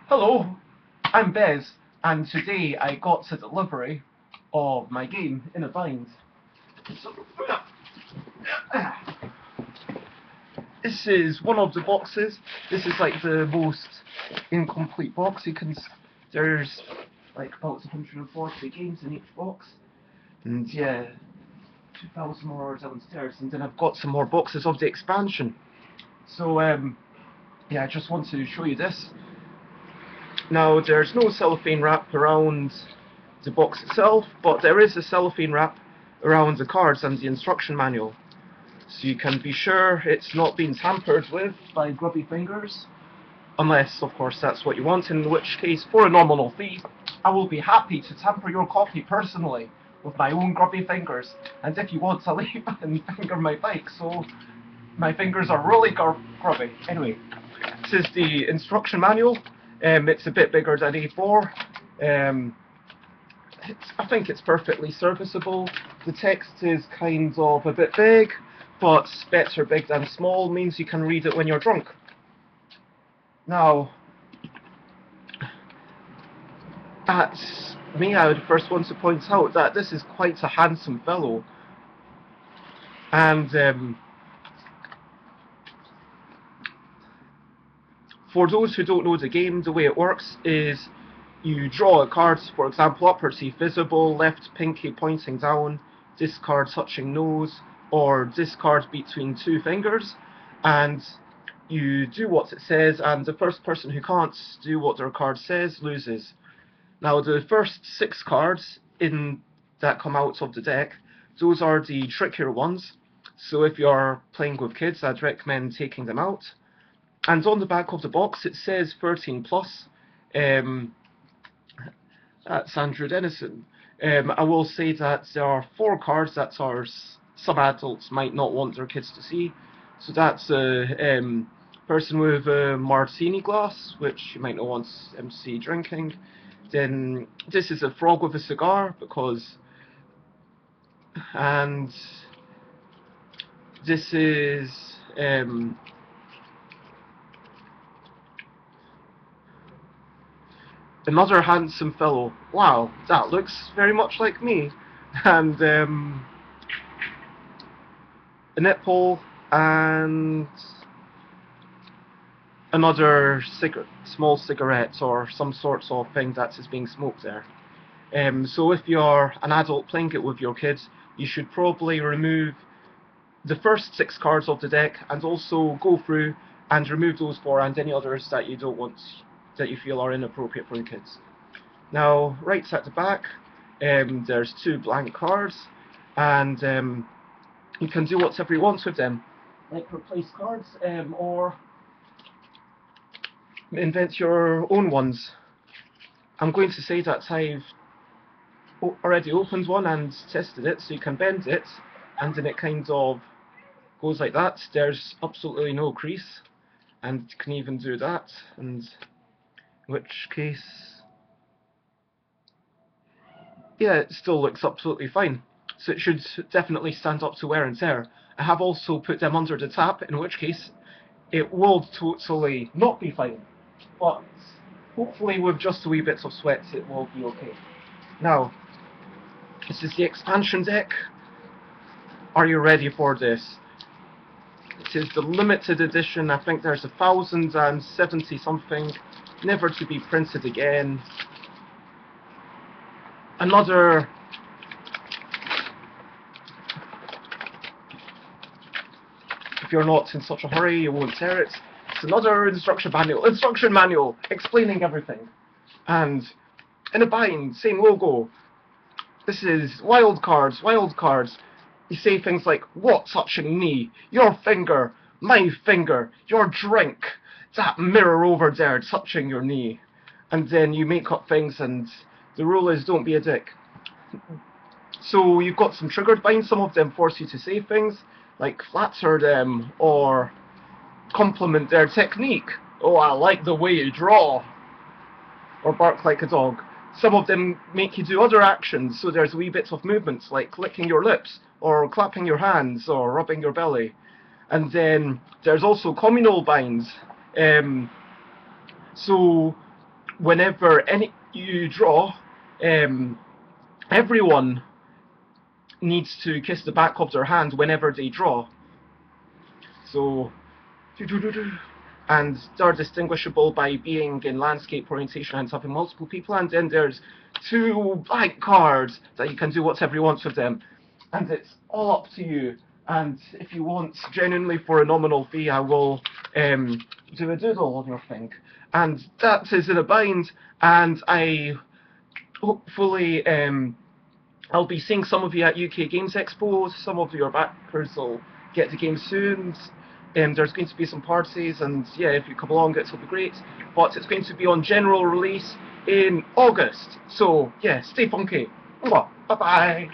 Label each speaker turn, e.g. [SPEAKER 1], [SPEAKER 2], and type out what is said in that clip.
[SPEAKER 1] Hello, I'm Bez, and today I got a delivery of my game in a bind. So, this is one of the boxes. This is like the most incomplete box. There's like about 140 games in each box, and yeah, 2,000 more downstairs. And then I've got some more boxes of the expansion. So yeah, I just want to show you this. Now, there's no cellophane wrap around the box itself, but there is a cellophane wrap around the cards and the instruction manual. So you can be sure it's not been tampered with by grubby fingers, unless, of course, that's what you want, in which case, for a nominal fee, I will be happy to tamper your copy personally with my own grubby fingers. And if you want to leave and finger my bike, so my fingers are really grubby. Anyway, this is the instruction manual. It's a bit bigger than A4. I think it's perfectly serviceable. The text is kind of a bit big, but better big than small means you can read it when you're drunk. Now, at me, I would first want to point out that this is quite a handsome fellow. And for those who don't know the game, the way it works is you draw a card, for example, upward C visible, left pinky pointing down, discard touching nose, or discard between two fingers, and you do what it says, and the first person who can't do what their card says loses. Now, the first 6 cards that come out of the deck, those are the trickier ones, so if you're playing with kids, I'd recommend taking them out. And on the back of the box it says 13 plus. That's Andrew Dennison. I will say that there are 4 cards that some adults might not want their kids to see. So that's a person with a martini glass, which you might not want them to see drinking. Then this is a frog with a cigar, and this is another handsome fellow. Wow, that looks very much like me. And a netball and another small cigarette or some sorts of thing that is being smoked there. So if you're an adult playing it with your kids, you should probably remove the first 6 cards of the deck and also go through and remove those 4 and any others that you don't want, that you feel are inappropriate for your kids. Now, right at the back, there's 2 blank cards, and you can do whatever you want with them, like replace cards or invent your own ones. I'm going to say that I've already opened one and tested it, so you can bend it, and then it kind of goes like that. There's absolutely no crease, and you can even do that, and in which case, yeah, it still looks absolutely fine. So it should definitely stand up to wear and tear. I have also put them under the tap, in which case it will totally not be fine. But hopefully with just a wee bit of sweat it will be okay. Now, this is the expansion deck. Are you ready for this? It is the limited edition. I think there's 1,070 something, never to be printed again. Another if you're not in such a hurry, you won't tear it. It's another instruction manual explaining everything. And in a bind, same logo. This is wild cards. You say things like, what touching me? Your finger, my finger, your drink, that mirror over there touching your knee. And then you make up things, and the rule is don't be a dick. So you've got some triggered binds. Some of them force you to say things like flatter them or compliment their technique. Oh, I like the way you draw. Or bark like a dog. Some of them make you do other actions, so there's wee bits of movements like licking your lips or clapping your hands or rubbing your belly. And then there's also communal binds. So whenever you draw, everyone needs to kiss the back of their hand whenever they draw. So, and they're distinguishable by being in landscape orientation and having multiple people. And then there's 2 blank cards that you can do whatever you want with them. And it's all up to you. And if you want, genuinely for a nominal fee, I will do a doodle on your thing. And that is in a bind. And I hopefully I'll be seeing some of you at UK Games Expo. Some of your backers will get the game soon. There's going to be some parties, and yeah, if you come along, it'll be great. But it's going to be on general release in August. So yeah, stay funky. Bye bye.